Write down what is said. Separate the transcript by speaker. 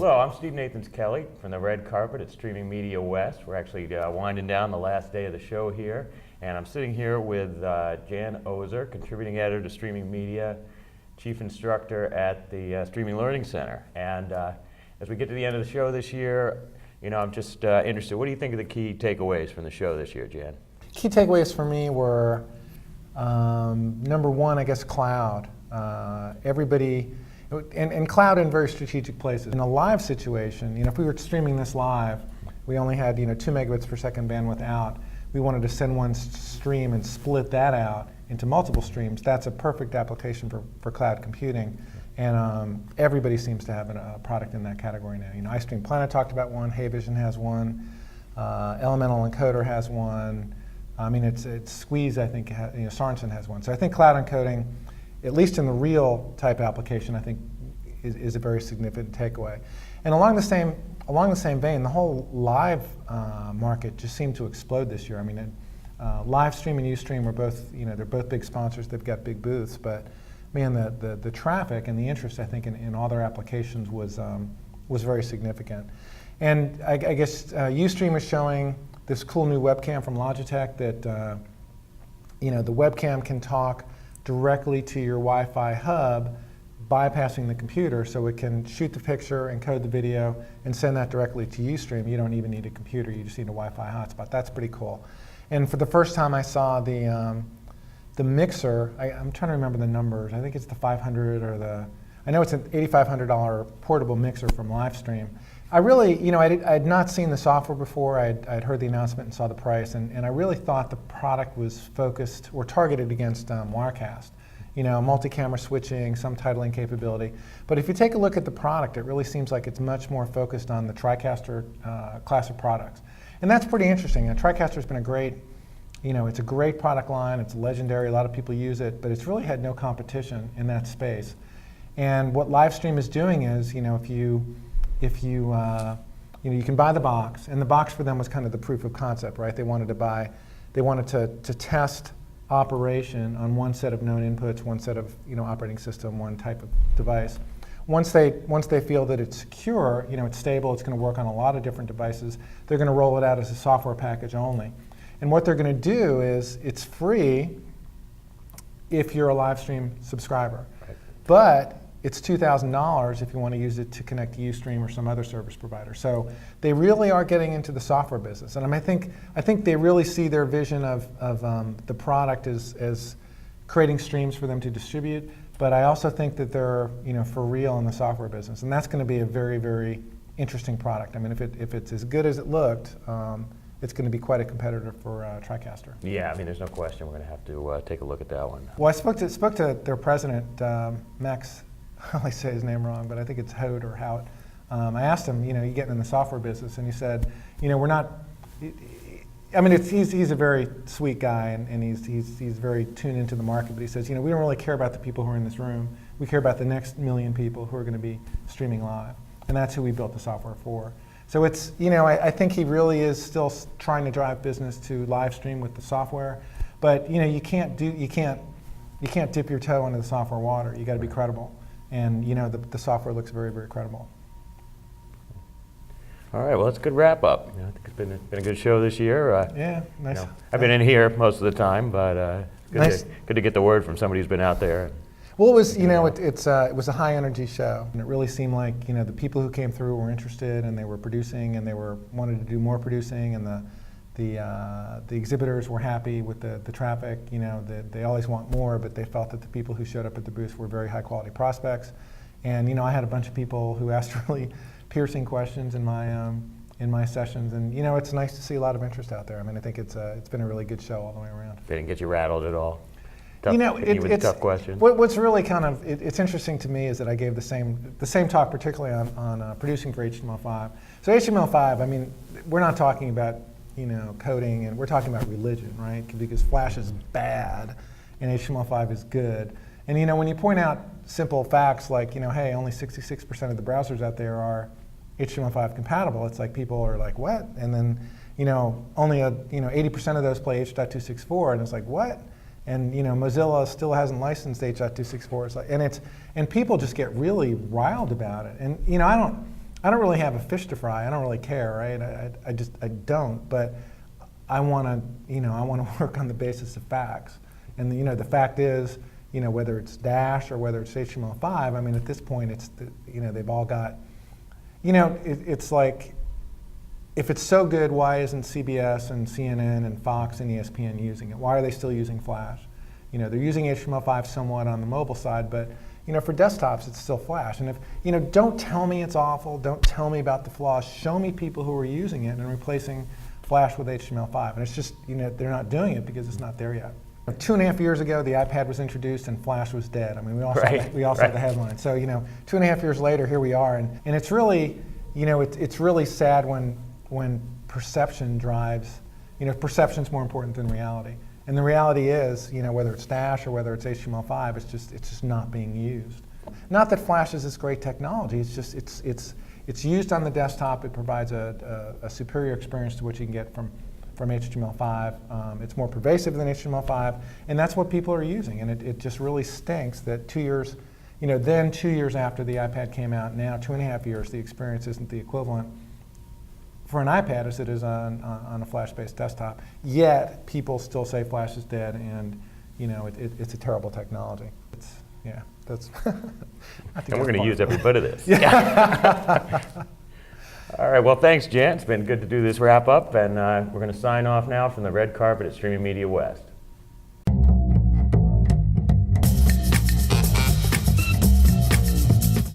Speaker 1: Hello, I'm Steve Nathans-Kelly from the red carpet at Streaming Media West. We're actually winding down the last day of the show here, and I'm sitting here with Jan Ozer, contributing editor to Streaming Media, chief instructor at the Streaming Learning Center. And as we get to the end of the show this year, I'm just interested, what do you think are the key takeaways from the show this year, Jan?
Speaker 2: Key takeaways for me were, number one, I guess, cloud. Everybody, and cloud in very strategic places. In a live situation, if we were streaming this live, we only had 2 megabits per second bandwidth out. We wanted to send one stream and split that out into multiple streams. That's a perfect application for cloud computing. And everybody seems to have a product in that category now. iStream Planet talked about one, HeyVision has one, Elemental Encoder has one. It's Squeeze, I think, Sorensen has one. So I think cloud encoding, at least in the real type application, I think is a very significant takeaway. And along the same vein, the whole live market just seemed to explode this year. Livestream and Ustream are both, they're both big sponsors. They've got big booths, but man, the traffic and the interest, I think, in all their applications was very significant. And I guess Ustream is showing this cool new webcam from Logitech that the webcam can talk directly to your Wi-Fi hub, bypassing the computer, so it can shoot the picture, encode the video, and send that directly to Ustream. You don't even need a computer, you just need a Wi-Fi hotspot. That's pretty cool. And for the first time I saw the mixer, I'm trying to remember the numbers, I think it's the 500 or I know it's an $8,500 portable mixer from Livestream. I really, I had not seen the software before. I'd heard the announcement and saw the price, and I really thought the product was focused or targeted against Wirecast. Multi-camera switching, some titling capability. But if you take a look at the product, it really seems like it's much more focused on the TriCaster class of products. And that's pretty interesting. TriCaster's been a great, it's a great product line. It's legendary. A lot of people use it, but it's really had no competition in that space. And what Livestream is doing is, if you can buy the box, and the box for them was kind of the proof of concept, right? They wanted to test operation on one set of known inputs, one set of operating system, one type of device. Once they feel that it's secure, it's stable, it's going to work on a lot of different devices, they're going to roll it out as a software package only. And what they're going to do is it's free if you're a Livestream subscriber, but it's $2,000 if you want to use it to connect to Ustream or some other service provider. So they really are getting into the software business, and I think they really see their vision of the product as creating streams for them to distribute. But I also think that they're for real in the software business, and that's going to be a very, very interesting product. If it's as good as it looked, it's going to be quite a competitor for TriCaster.
Speaker 1: Yeah, there's no question we're going to have to take a look at that one.
Speaker 2: Well, I spoke to their president, Max. I always say his name wrong, but I think it's Hout or Hout. I asked him, you getting in the software business, and he said, we're not. He's a very sweet guy, and he's very tuned into the market. But he says, we don't really care about the people who are in this room. We care about the next million people who are going to be streaming live, and that's who we built the software for. So it's, I think he really is still trying to drive business to live stream with the software, but you can't dip your toe into the software water. You got to be credible. And the software looks very, very credible.
Speaker 1: All right, well, that's a good wrap up. I think it's been a good show this year.
Speaker 2: Yeah, nice.
Speaker 1: I've been in here most of the time, but good to get the word from somebody who's been out there.
Speaker 2: Well, it was it was a high energy show, and it really seemed like the people who came through were interested, and they were producing, and they wanted to do more producing, and the exhibitors were happy with the traffic. They always want more, but they felt that the people who showed up at the booth were very high quality prospects. And I had a bunch of people who asked really piercing questions in my sessions, and it's nice to see a lot of interest out there. I think it's been a really good show all the way around.
Speaker 1: They didn't get you rattled at all?
Speaker 2: It's
Speaker 1: tough questions.
Speaker 2: What's really kind of it's interesting to me is that I gave the same talk, particularly on producing for HTML5. So HTML5, we're not talking about coding, and we're talking about religion, right? Because Flash is bad and HTML5 is good. And when you point out simple facts like, hey, only 66% of the browsers out there are HTML5 compatible, it's like people are like, what? And then, only 80% of those play H.264, and it's like, what? And Mozilla still hasn't licensed H.264. It's like, and people just get really riled about it. And I I don't really have a fish to fry. I don't really care, right? I don't. But I want to work on the basis of facts. And the fact is, whether it's Dash or whether it's HTML5, I mean, at this point, they've all got, it's like, if it's so good, why isn't CBS and CNN and Fox and ESPN using it? Why are they still using Flash? They're using HTML5 somewhat on the mobile side, but for desktops, it's still Flash. And if don't tell me it's awful, don't tell me about the flaws. Show me people who are using it and replacing Flash with HTML5. And it's just they're not doing it because it's not there yet. 2.5 years ago, the iPad was introduced and Flash was dead. I mean, we all saw the headline. So 2.5 years later, here we are, and it's really it's really sad when perception drives. Perception's more important than reality. And the reality is, whether it's Dash or whether it's HTML5, it's just not being used. Not that Flash is this great technology. It's just it's used on the desktop. It provides a superior experience to what you can get from HTML5. It's more pervasive than HTML5, and that's what people are using. And it just really stinks that 2 years, then 2 years after the iPad came out, now 2.5 years, the experience isn't the equivalent for an iPad as it is on a Flash-based desktop. Yet people still say Flash is dead, and it's a terrible technology. That's.
Speaker 1: And we're going to use every bit of this. Yeah. All right. Well, thanks, Jan. It's been good to do this wrap up, and we're going to sign off now from the red carpet at Streaming Media West.